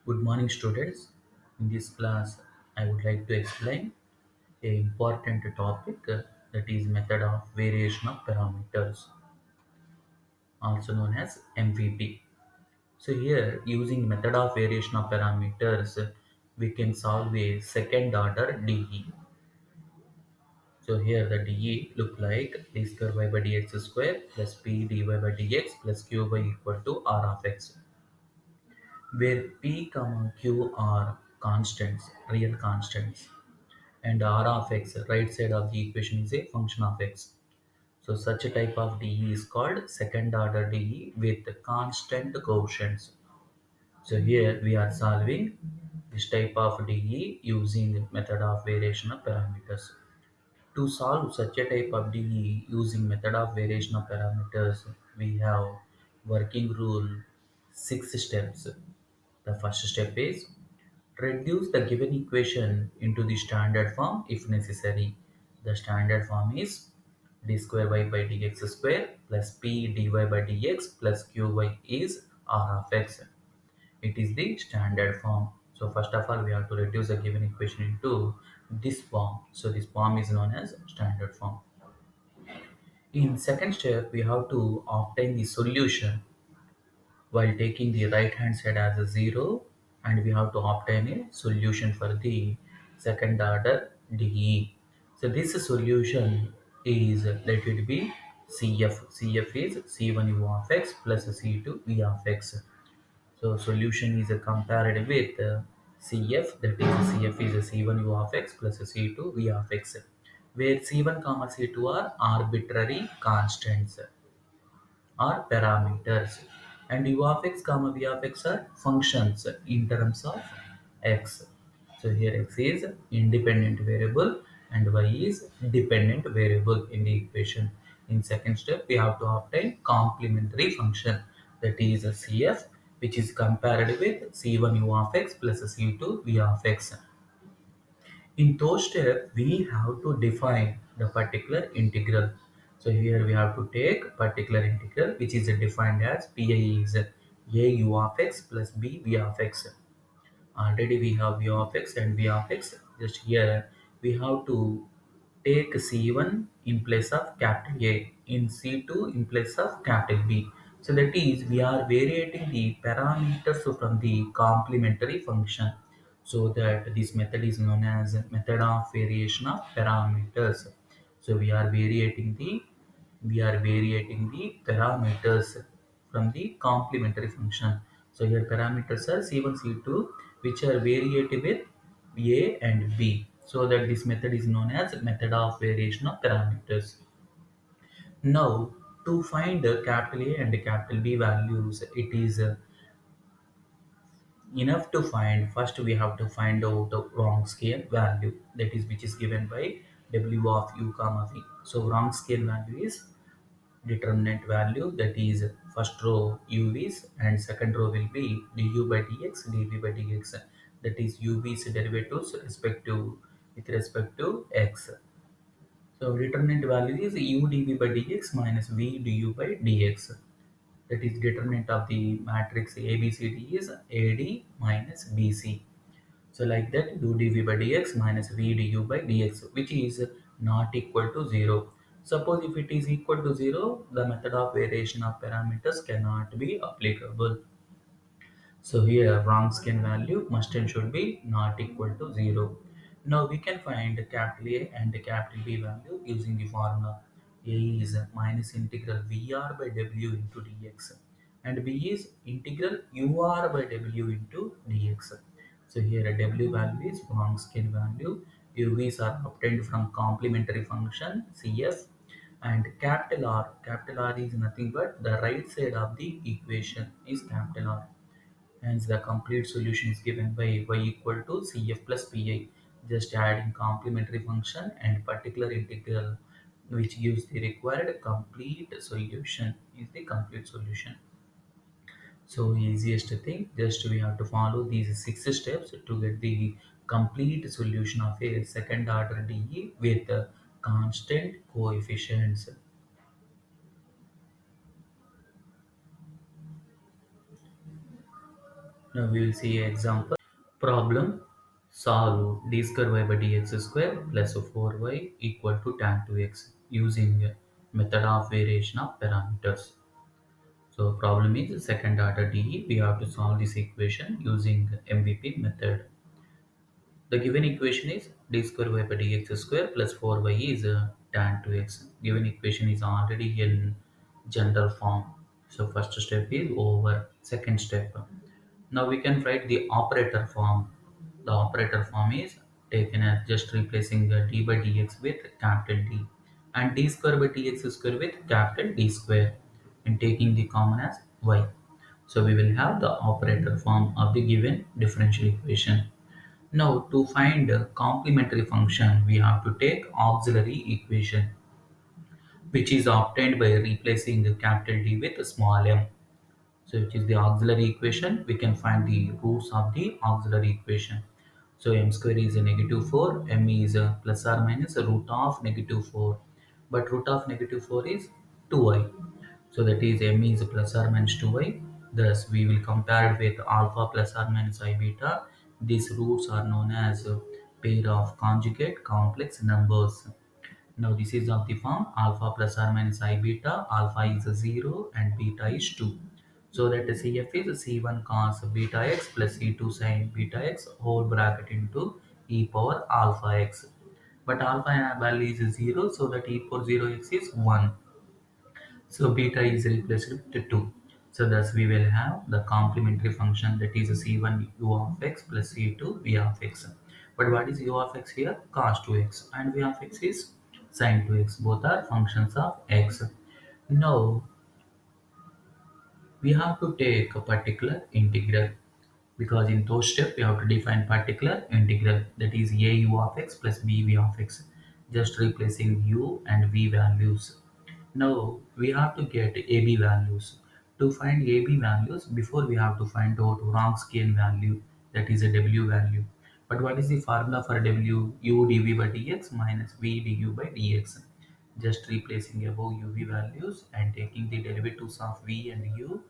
Good morning, students. In this class, I would like to explain a important topic that is method of variation of parameters, also known as MVP. So here, using method of variation of parameters, we can solve a second order DE. So here the DE look like d square y by dx square plus p dy by dx plus q by equal to r of x, where p, q are constants, real constants, and r of x, right side of the equation, is a function of x. So such a type of DE is called second order DE with constant coefficients. So here we are solving this type of DE using method of variation of parameters. To solve such a type of DE using method of variation of parameters, we have working rule 6 steps. The first step is reduce the given equation into the standard form if necessary. The standard form is d square y by dx square plus p dy by dx plus qy is r of x. It is the standard form. So first of all, we have to reduce the given equation into this form. So this form is known as standard form. In second step, we have to obtain the solution while taking the right hand side as a 0, and we have to obtain a solution for the second order DE. So this solution is, let it be CF. CF is C1 U of x plus C2 V of x. So solution is compared with CF, that is CF is C1 U of x plus C2 V of x, where C1 comma C2 are arbitrary constants are parameters, and u of x comma v of x are functions in terms of x. So here x is independent variable and y is dependent variable in the equation. In second step, we have to obtain complementary function, that is a CF, which is compared with c1 u of x plus c2 v of x. In those steps, we have to define the particular integral. So here we have to take particular integral, which is defined as pi is a u of x plus b v of x. Already we have v of x and v of x. Just here we have to take C1 in place of capital A, in C2 in place of capital B. So that is, we are variating the parameters from the complementary function. So that this method is known as method of variation of parameters. So we are variating the parameters from the complementary function. So here parameters are C1, C2, which are variated with A and B. So that this method is known as method of variation of parameters. Now, to find capital A and capital B values, it is enough to find. First we have to find out the wrong scale value, that is which is given by w of u comma v. So wrong scale value is determinant value, that is first row uv's and second row will be du by dx dv by dx, that is uv's derivatives with respect to x. So determinant value is u dv by dx minus v du by dx, that is determinant of the matrix abcd is ad minus bc. So like that, u dv by dx minus v du by dx, which is not equal to 0. Suppose if it is equal to 0, the method of variation of parameters cannot be applicable. So here wrong scale value must and should be not equal to 0. Now we can find capital A and capital B value using the formula. A is minus integral Vr by W into dx, and B is integral Ur by W into dx. So here a W value is wrong scale value. UVs are obtained from complementary function CF, and capital R is nothing but the right side of the equation is capital R. Hence, the complete solution is given by y equal to Cf plus Pi. Just adding complementary function and particular integral, which gives the required complete solution, is the complete solution. So easiest thing, just we have to follow these 6 steps to get the complete solution of a second order DE with constant coefficients. Now we will see an example. Problem solve d square y by dx square plus 4y equal to tan 2x using method of variation of parameters. So problem is second order DE. We have to solve this equation using MVP method. The given equation is d square y by dx square plus 4y is tan 2x. Given equation is already in general form. So first step is over. Second step. Now we can write the operator form. The operator form is taken as just replacing the d by dx with capital D and d square by dx square with capital D square and taking the common as y. So we will have the operator form of the given differential equation. Now to find a complementary function, we have to take auxiliary equation, which is obtained by replacing the capital D with a small m. So which is the auxiliary equation, we can find the roots of the auxiliary equation. So m square is a negative 4, m is a plus or minus a root of negative 4. But root of negative 4 is 2y. So that is m is plus or minus 2y. Thus we will compare it with alpha plus or minus I beta. These roots are known as a pair of conjugate complex numbers. Now this is of the form alpha plus or minus I beta. Alpha is a 0 and beta is 2. So that the CF is C1 cos beta x plus C2 sin beta x whole bracket into e power alpha x. But alpha value is 0, so that e power 0x is 1. So beta is replaced with 2. So thus we will have the complementary function, that is C1 u of x plus C2 v of x. But what is u of x here? Cos 2x, and v of x is sin 2x. Both are functions of x. Now we have to take a particular integral, because in those steps we have to define particular integral, that is a u of x plus b v of x, just replacing u and v values. Now we have to get ab values. To find ab values, before we have to find out Wronskian value, that is a w value. But what is the formula for w? U dv by dx minus v du by dx. Just replacing above uv values and taking the derivatives of v and u.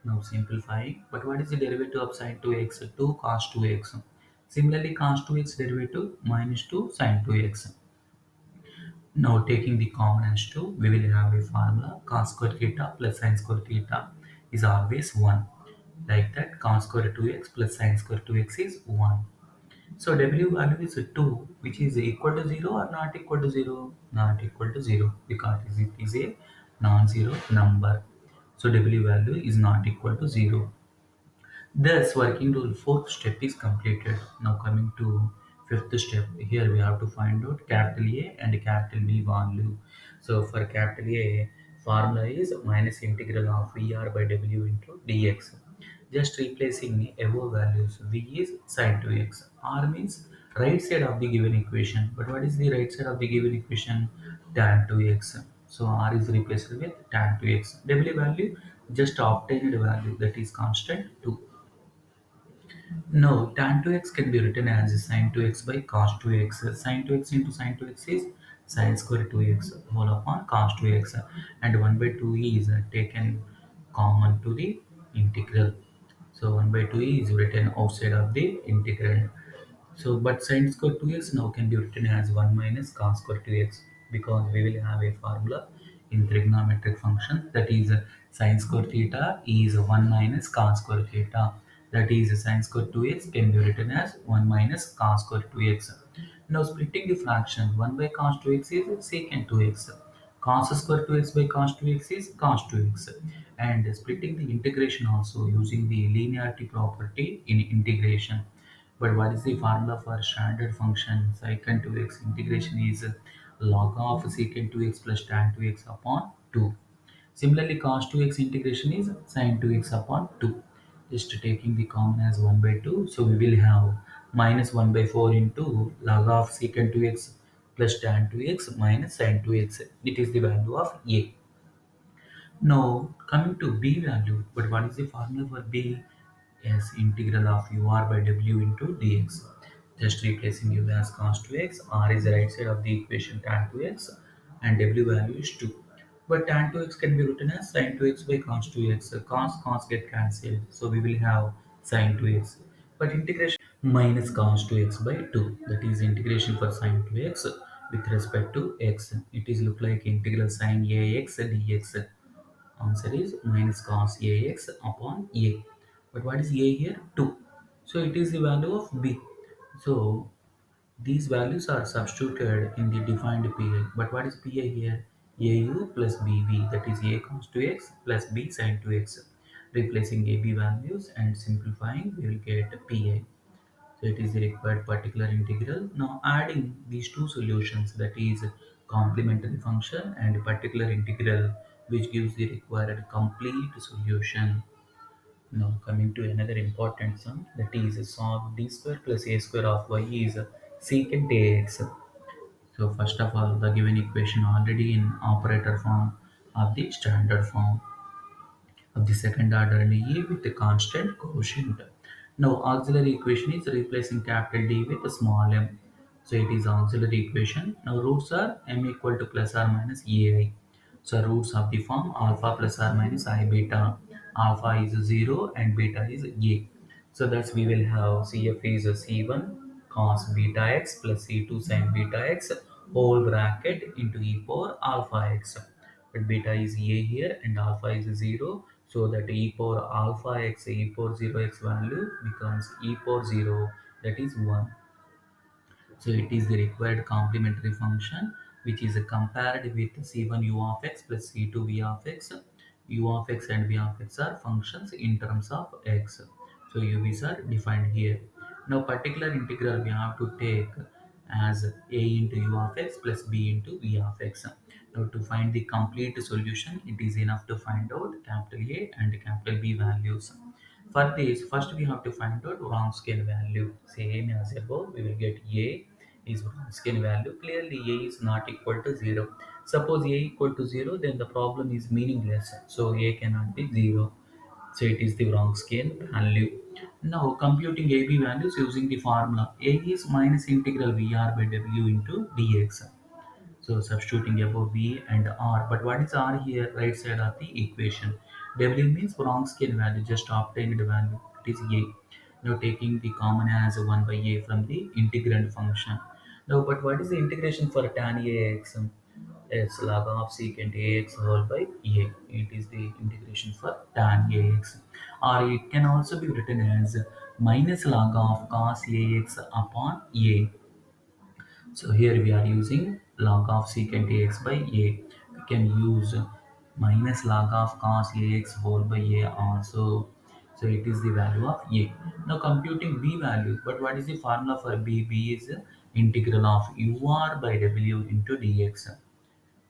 Now simplifying, but what is the derivative of sin 2x? 2 cos 2x. Similarly, cos 2x derivative minus 2 sin 2x. Now taking the common as 2, we will have a formula cos square theta plus sin square theta is always 1. Like that, cos square 2x plus sin square 2x is 1. So W value is 2, which is equal to 0 or not equal to 0? Not equal to 0, because it is a non-zero number. So W value is not equal to 0. Thus, working rule fourth step is completed. Now coming to fifth step, here we have to find out capital A and capital B value. So for capital A, formula is minus integral of VR by W into dx. Just replacing above values, V is sin 2x. R means right side of the given equation. But what is the right side of the given equation? Tan 2x. So R is replaced with tan 2x. W value, just obtained value, that is constant 2. No, tan 2x can be written as sin 2x by cos 2x. Sin 2x into sin 2x is sin square 2x whole upon cos 2x, and 1 by 2 is taken common to the integral. So 1 by 2 is written outside of the integral. So but sin square 2x now can be written as 1 minus cos square 2x, because we will have a formula in trigonometric function, that is sin square theta is 1 minus cos square theta, that is sin square 2x can be written as 1 minus cos square 2x. Now splitting the fraction, 1 by cos 2x is secant 2x, cos square 2x by cos 2x is cos 2x, and splitting the integration also using the linearity property in integration. But what is the formula for standard function? Secant 2x integration is log of secant 2x plus tan 2x upon 2. Similarly, cos 2x integration is sin 2x upon 2. Just taking the common as 1 by 2. So we will have minus 1 by 4 into log of secant 2x plus tan 2x minus sin 2x. It is the value of A. Now coming to B value, but what is the formula for B? Yes, integral of ur by w into dx. Just replacing u as cos 2x, r is the right side of the equation tan 2x, and w value is 2. But tan 2x can be written as sin 2x by cos 2x. Cos get cancelled. So we will have sine 2x. But integration minus cos 2x by 2. That is integration for sine 2x with respect to x. It is look like integral sine ax dx. Answer is minus cos ax upon a. But what is a here? 2. So it is the value of b. So these values are substituted in the defined PI. But what is PI here? AU plus BB, that is A cos 2x plus B sin 2x. Replacing AB values and simplifying, we will get PI. So it is the required particular integral. Now adding these two solutions, that is complementary function and particular integral, which gives the required complete solution. Now coming to another important sum, that is solve d square plus a square of y is secant ax. So first of all, the given equation already in operator form of the standard form of the second order E with the constant quotient. Now auxiliary equation is replacing capital D with a small m. So it is auxiliary equation. Now roots are m equal to plus or minus ai. So roots of the form alpha plus or minus I beta. Alpha is 0 and beta is a. So thus we will have CF is a C1 cos beta x plus C2 sin beta x whole bracket into e power alpha x. But beta is a here and alpha is 0. So that e power alpha x e power 0x value becomes e power 0, that is 1. So it is the required complementary function which is compared with C1 u of x plus C2 v of x. U of x and v of x are functions in terms of x. So UVs are defined here. Now particular integral we have to take as a into u of x plus b into v of x. Now to find the complete solution, it is enough to find out capital A and capital B values. For this, first we have to find out Wronskian value. Same as above, we will get A is Wronskian value. Clearly, A is not equal to 0. Suppose A equal to 0, then the problem is meaningless. So A cannot be 0. So it is the Wronskian value. Now computing AB values using the formula. A is minus integral VR by W into dx. So substituting above V and R. But what is R here? Right side of the equation. W means Wronskian value, just obtained value. It is A. Now taking the common as 1 by A from the integrand function. Now, but what is the integration for tan AX? It's log of secant AX whole by A. It is the integration for tan AX. Or it can also be written as minus log of cos AX upon A. So here we are using log of secant ax by a. We can use minus log of cos ax whole by a also. So it is the value of a. Now computing b value. But what is the formula for b? B is integral of ur by w into dx.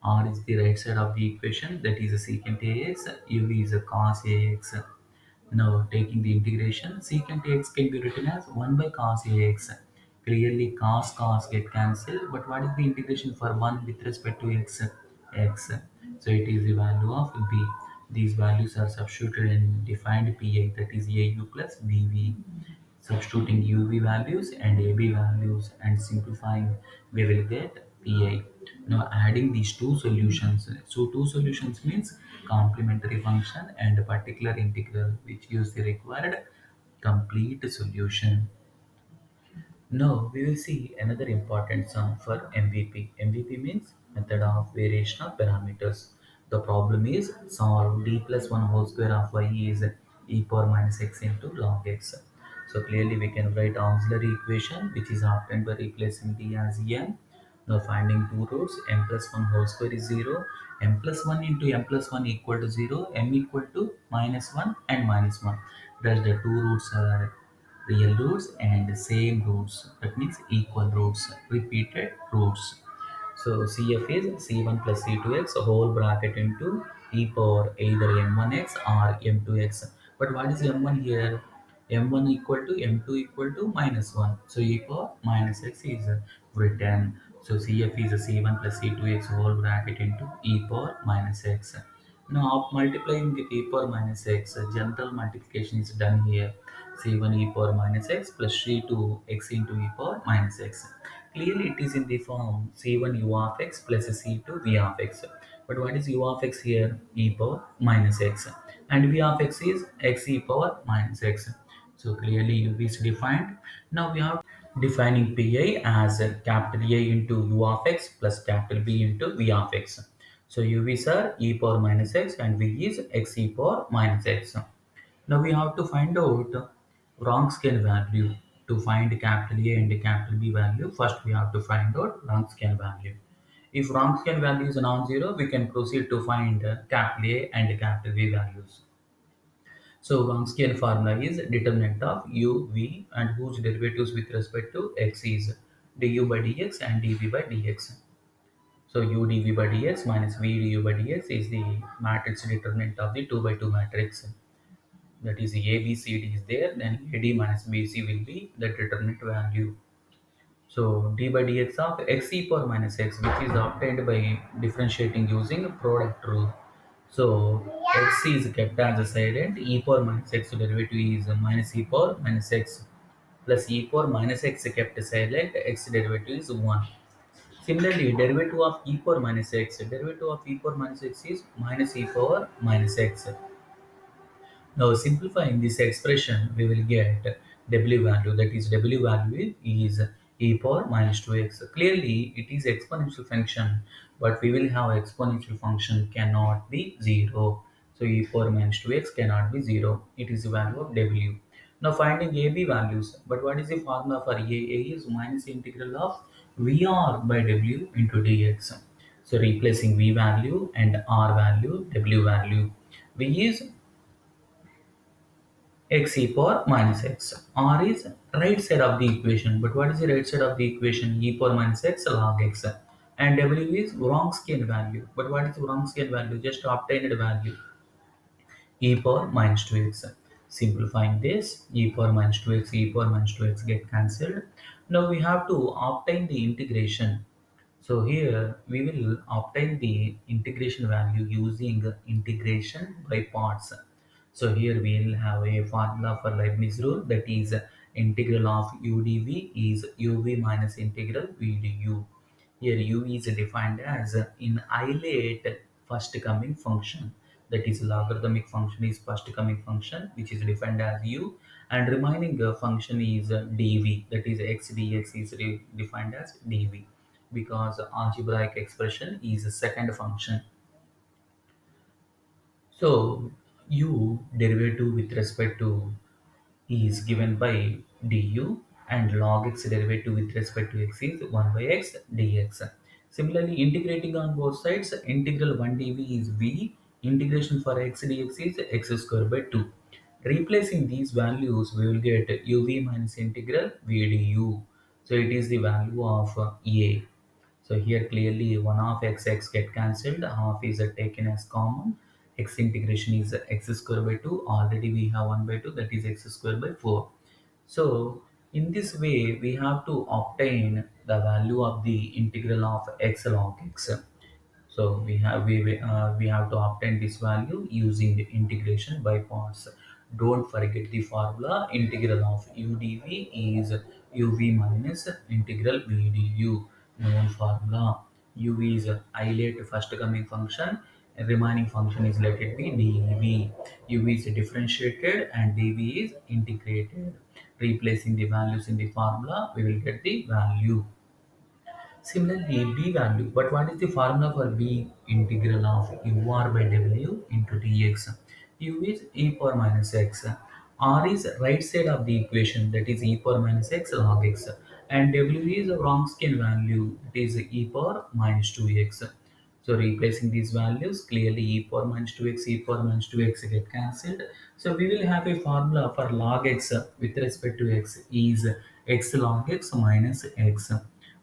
R is the right side of the equation, that is a secant ax. U is a cos ax. Now taking the integration, secant ax can be written as 1 by cos ax. Clearly cos get cancelled, but what is the integration for 1 with respect to x? X. So it is the value of b. These values are substituted in defined PI, that is AU plus BV. Substituting UV values and AB values and simplifying, we will get PI. Now adding these two solutions. So two solutions means complementary function and a particular integral, which gives the required complete solution. Now we will see another important sum for MVP. MVP means method of variation of parameters. The problem is solve d plus 1 whole square of y is e power minus x into log x. So clearly we can write auxiliary equation which is obtained by replacing d as n. Now finding two roots, m plus 1 whole square is 0, m plus 1 into m plus 1 equal to 0, m equal to minus 1 and minus 1. Thus the two roots are real roots and same roots, that means equal roots, repeated roots. So CF is C1 plus C2x whole bracket into e power either m1x or m2x. But what is m1 here? M1 equal to m2 equal to minus 1. So e power minus x is written. So CF is a C1 plus C2x whole bracket into e power minus x. Now multiplying with e power minus x, general multiplication is done here. C1 e power minus x plus C2 x into e power minus x. Clearly it is in the form C1 u of x plus C2 v of x. But what is u of x here? E power minus x. And v of x is x e power minus x. So clearly UV is defined. Now we are defining pi as a capital A into u of x plus capital B into v of x. So UVs are e power minus x and v is x e power minus x. Now we have to find out Wronskian value. To find capital A and capital B value, first we have to find out Wronskian value. If Wronskian value is non-zero, we can proceed to find capital A and capital B values. So Wronskian formula is determinant of u, v and whose derivatives with respect to x is du by dx and dv by dx. So u dv by dx minus v du by dx is the matrix determinant of the 2 by 2 matrix. That is a b c d is there, then ad minus bc will be the determinant value. So d by dx of x e power minus x, which is obtained by differentiating using product rule. So x is kept as a silent, e power minus x derivative is minus e power minus x plus e power minus x kept silent, x derivative is 1. Similarly, derivative of e power minus x, derivative of e power minus x is minus e power minus x. Now simplifying this expression, we will get W value, that is W value is e power minus 2x. Clearly it is exponential function, but we will have exponential function cannot be 0. So e power minus 2x cannot be 0. It is the value of W. Now finding AB values, but what is the formula for A? A is minus integral of VR by W into dx. So replacing V value and R value, W value. V is x e power minus x. R is right side of the equation. But what is the right side of the equation? E power minus x log x. And W is Wronskian value. But what is Wronskian value? Just obtained value. E power minus 2x. Simplifying this, e power minus 2x, e power minus 2x get cancelled. Now we have to obtain the integration. So here we will obtain the integration value using integration by parts. So here we will have a formula for Leibniz rule, that is integral of u dv is uv minus integral v du. Here u is defined as in isolate first coming function, that is logarithmic function is first coming function which is defined as u, and remaining function is dv, that is x dx is defined as dv, because algebraic expression is a second function. So u derivative with respect to is given by du, and log x derivative with respect to x is 1 by x dx. Similarly, integrating on both sides, integral 1 dv is v, integration for x dx is x square by 2. Replacing these values, we will get uv minus integral v du. So it is the value of a. So here clearly one of x get cancelled, half is taken as common. X integration is x square by 2. Already we have 1 by 2, that is x square by 4. So in this way we have to obtain the value of the integral of x log x. So we have to obtain this value using the integration by parts. Don't forget the formula. Integral of u dv is uv minus integral v du. Known formula. U is isolate first coming function. Remaining function is let it be dv. U is differentiated and dv is integrated. Replacing the values in the formula, we will get the value. Similarly, b value. But what is the formula for b? Integral of ur by w into dx. U is e power minus x. R is right side of the equation, that is e power minus x log x. And w is a Wronskian value, that is e power minus 2x. So replacing these values, clearly e power minus 2x, e power minus 2x get cancelled. So we will have a formula for log x with respect to x is x log x minus x.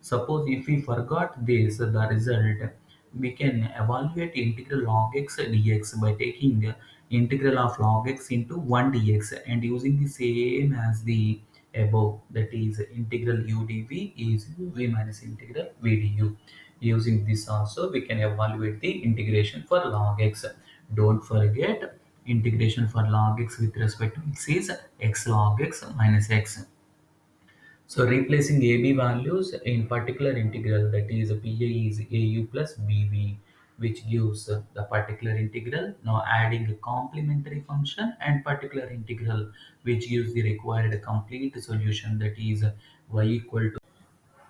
Suppose if we forgot this, the result, we can evaluate integral log x dx by taking integral of log x into 1 dx and using the same as the above, that is integral u dv is uv minus integral v du. Using this also we can evaluate the integration for log x. Don't forget, integration for log x with respect to x is x log x minus x. So replacing AB values in particular integral, that is PA is AU plus BV. which gives the particular integral. Now adding a complementary function and particular integral, which gives the required complete solution, that is y equal to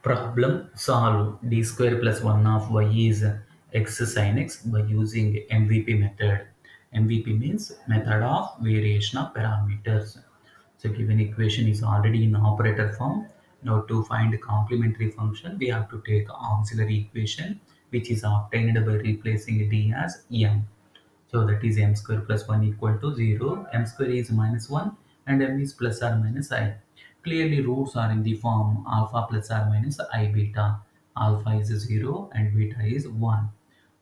problem solve d square plus 1 of y is x sin x by using MVP method. MVP means method of variation of parameters. So given equation is already in operator form. Now to find complementary function, we have to take auxiliary equation, which is obtained by replacing d as m. So that is m square plus 1 equal to 0. M square is minus 1 and m is plus or minus I. Clearly roots are in the form alpha plus or minus I beta. Alpha is 0 and beta is 1.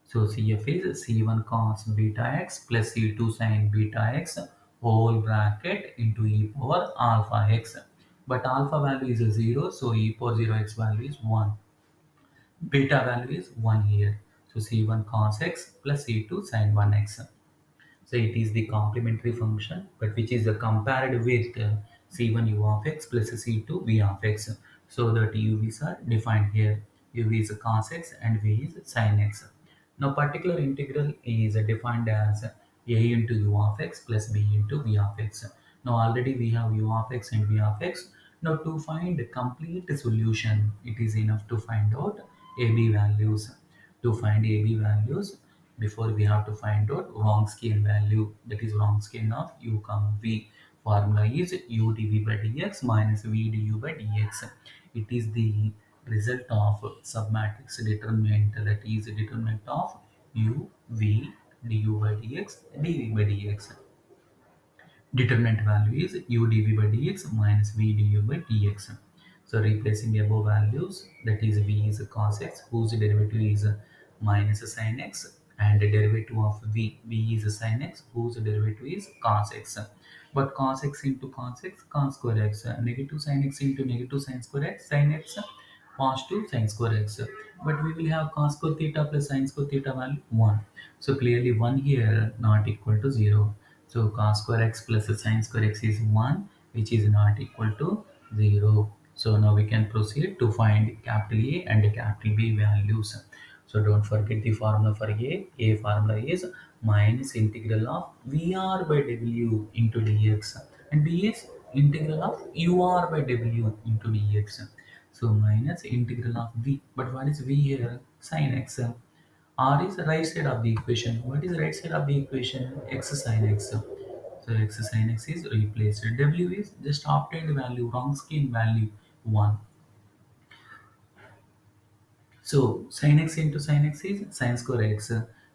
So CF is C1 cos beta x plus C2 sin beta x whole bracket into e power alpha x. But alpha value is 0, so e power 0x value is 1. Beta value is 1 here. So C1 cos x plus C2 sin 1x. So it is the complementary function, but which is compared with c1 u of x plus c2 v of x. So that u's are defined here. U is cos x and v is sin x. Now particular integral is defined as a into u of x plus b into v of x. Now already we have u of x and v of x. Now to find a complete solution, it is enough to find out ab values. To find ab values, before we have to find out Wronskian value, that is Wronskian of u comma v. Formula is u dv by dx minus v du by dx. It is the result of submatrix determinant, that is determinant of u v du by dx dv by dx. Determinant value is u dv by dx minus v du by dx. So replacing above values, that is v is cos x, whose derivative is minus sin x, and the derivative of v is sin x, whose derivative is cos x. But cos x into cos x, cos square x, negative sin x into negative sin square x, sin x, positive sin square x. But we will have cos square theta plus sin square theta value 1. So clearly 1 here not equal to 0. So cos square x plus sin square x is 1, which is not equal to 0. So now we can proceed to find capital A and capital B values. So don't forget the formula for A. A formula is minus integral of VR by W into dx, and B is integral of UR by W into dx. So minus integral of V. But what is V here? Sin x. R is the right side of the equation. What is the right side of the equation? X sin x. So x sin x is replaced. W is just obtained value, Wronskian value 1. So sin x into sin x is sin square x.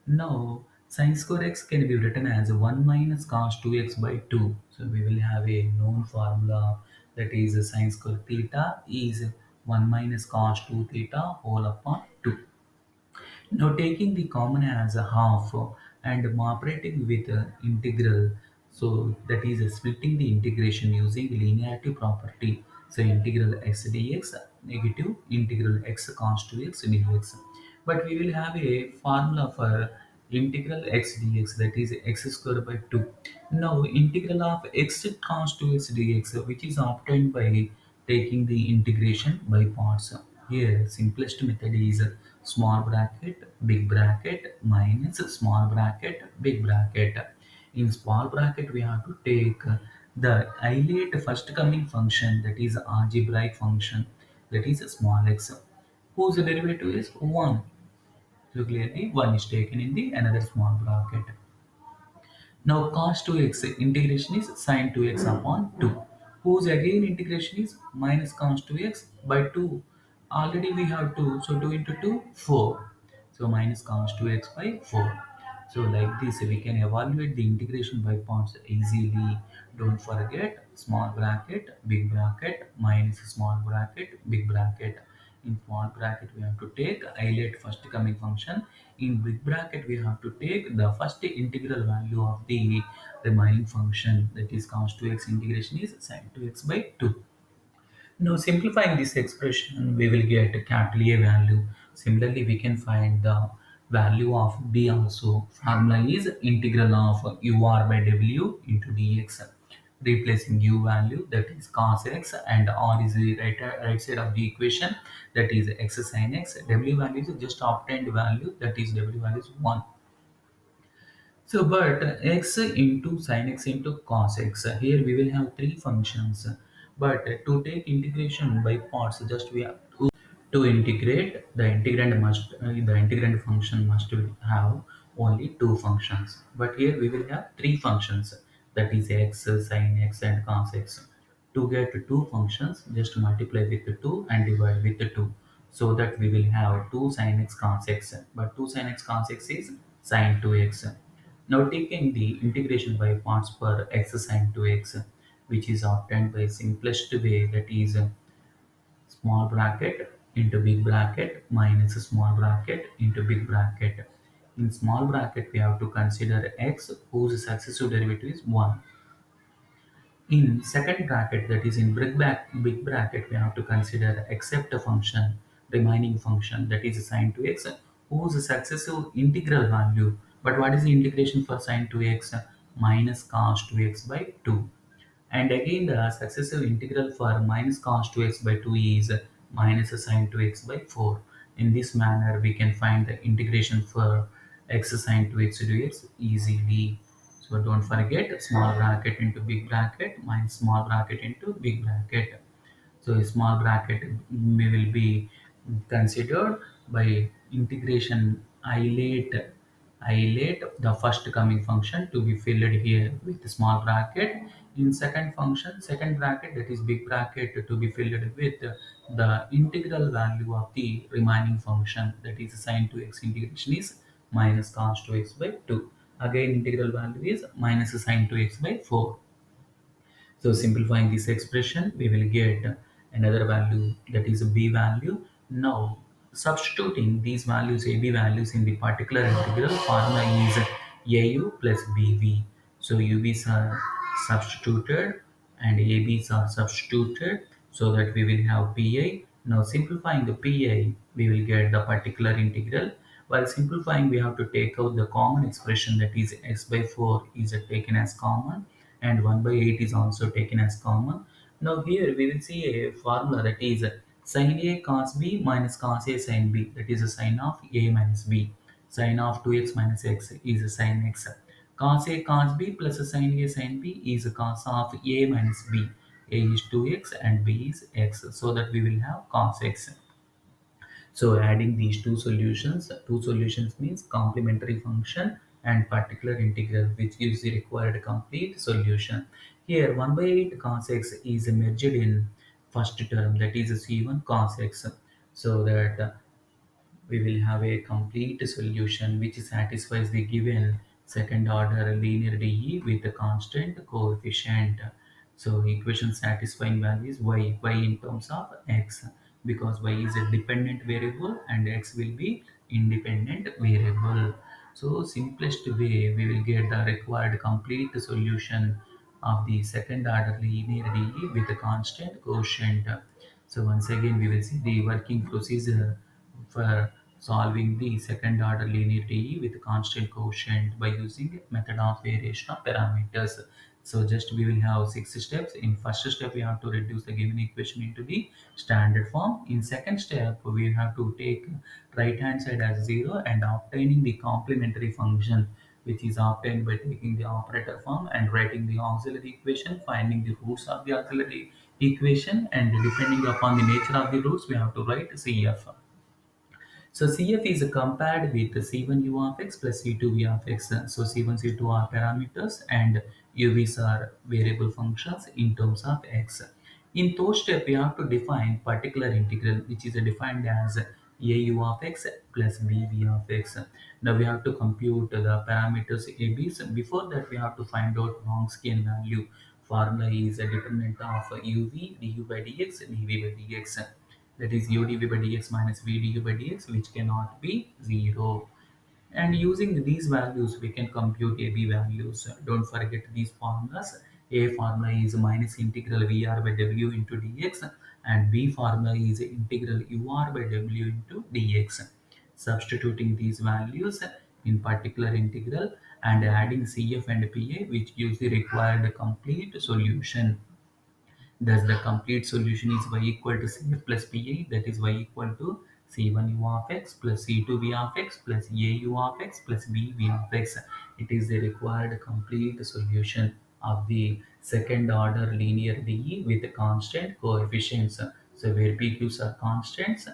Now sin square x can be written as 1 minus cos 2x by 2. So we will have a known formula, that is sin square theta is 1 minus cos 2 theta whole upon 2. Now taking the common as a half and operating with integral, so that is splitting the integration using linearity property. So integral x dx negative integral x cos 2x dx. But we will have a formula for integral x dx, that is x square by 2. Now integral of x cos 2x dx, which is obtained by taking the integration by parts. Here simplest method is small bracket big bracket minus small bracket big bracket. In small bracket we have to take the isolate first coming function, that is algebraic function, that is small x, whose derivative is 1. So clearly 1 is taken in the another small bracket. Now cos 2x integration is sin 2x upon 2, whose again integration is minus cos 2x by 2. Already we have 2, so 2 into 2, 4. So minus cos 2x by 4. So like this we can evaluate the integration by parts easily. Don't forget small bracket, big bracket, minus small bracket, big bracket. In small bracket we have to take isolate first coming function. In big bracket we have to take the first integral value of the remaining function, that is cos 2x integration is sin 2x by 2. Now simplifying this expression, we will get capital A value. Similarly we can find the value of B also. Formula is integral of UR by W into dx. replacing u value, that is cos x, and r is the right side of the equation, that is x sin x. W value is just obtained value, that is w value is 1. So, but x into sin x into cos x. Here we will have three functions. But to take integration by parts, just we have to integrate. The integrand must the integrand function must have only two functions. But here we will have three functions. That is x, sin x, and cos x. To get two functions, just multiply with the two and divide with the two, so that we will have 2 sin x cos x. But 2 sin x cos x is sin 2x. Now taking the integration by parts per x sin 2x, which is obtained by simplest way, that is small bracket into big bracket minus small bracket into big bracket. In small bracket, we have to consider x whose successive derivative is 1. In second bracket, that is in big bracket, we have to consider except a function, remaining function, that is sin 2x, whose successive integral value. But what is the integration for sin 2x? Minus cos 2x by 2. And again, the successive integral for minus cos 2x by 2 is minus sin 2x by 4. In this manner, we can find the integration for x sin 2x dx easily. So don't forget small bracket into big bracket minus small bracket into big bracket. So a small bracket will be considered by integration isolate the first coming function to be filled here with small bracket. In second function, second bracket, that is big bracket, to be filled with the integral value of the remaining function, that is sin 2x integration is minus cos 2x by 2. Again integral value is minus sin 2x by 4. So simplifying this expression, we will get another value, that is a b value. Now substituting these values, ab values, in the particular integral, formula is au plus bv. So ub's are substituted and ab's are substituted, so that we will have pi. Now simplifying the pi, we will get the particular integral. While simplifying, we have to take out the common expression, that is x by 4 is taken as common, and 1 by 8 is also taken as common. Now here we will see a formula, that is sin A cos B minus cos A sin B, that is a sin of A minus B. Sin of 2x minus x is a sin x. Cos A cos B plus a sin A sin B is a cos of A minus B. A is 2x and B is x, so that we will have cos x. So adding these two solutions means complementary function and particular integral, which gives the required complete solution. Here 1 by 8 cos x is merged in first term, that is c1 cos x, so that we will have a complete solution which satisfies the given second order linear DE with a constant coefficient. So equation satisfying value is y in terms of x, because y is a dependent variable and x will be independent variable. So simplest way, we will get the required complete solution of the second order linear DE with a constant quotient. So once again we will see the working procedure for solving the second order linear TE with constant quotient by using method of variation of parameters. So just we will have 6 steps. In first step, we have to reduce the given equation into the standard form. In second step, we have to take right hand side as 0 and obtaining the complementary function, which is obtained by taking the operator form and writing the auxiliary equation, finding the roots of the auxiliary equation, and depending upon the nature of the roots, we have to write CF. So CF is compared with C1 U of x plus C2 V of x. So C1, C2 are parameters and UVs are variable functions in terms of x. In third step, we have to define particular integral, which is defined as AU of x plus BV of x. Now we have to compute the parameters ABs. Before that, we have to find out Wronskian value. Formula is a determinant of UV du by dx dv by dx, that is u dv by dx minus v du by dx, which cannot be 0. And using these values, we can compute AB values. Don't forget these formulas. A formula is minus integral VR by W into dx, and B formula is integral UR by W into dx. Substituting these values in particular integral and adding CF and PA, which gives the required complete solution. Thus, the complete solution is y equal to CF plus PA, that is y equal to C1 u of x plus C2 v of x plus A u of x plus B v of x. It is the required complete solution of the second order linear DE with constant coefficients. So, where PQs are constants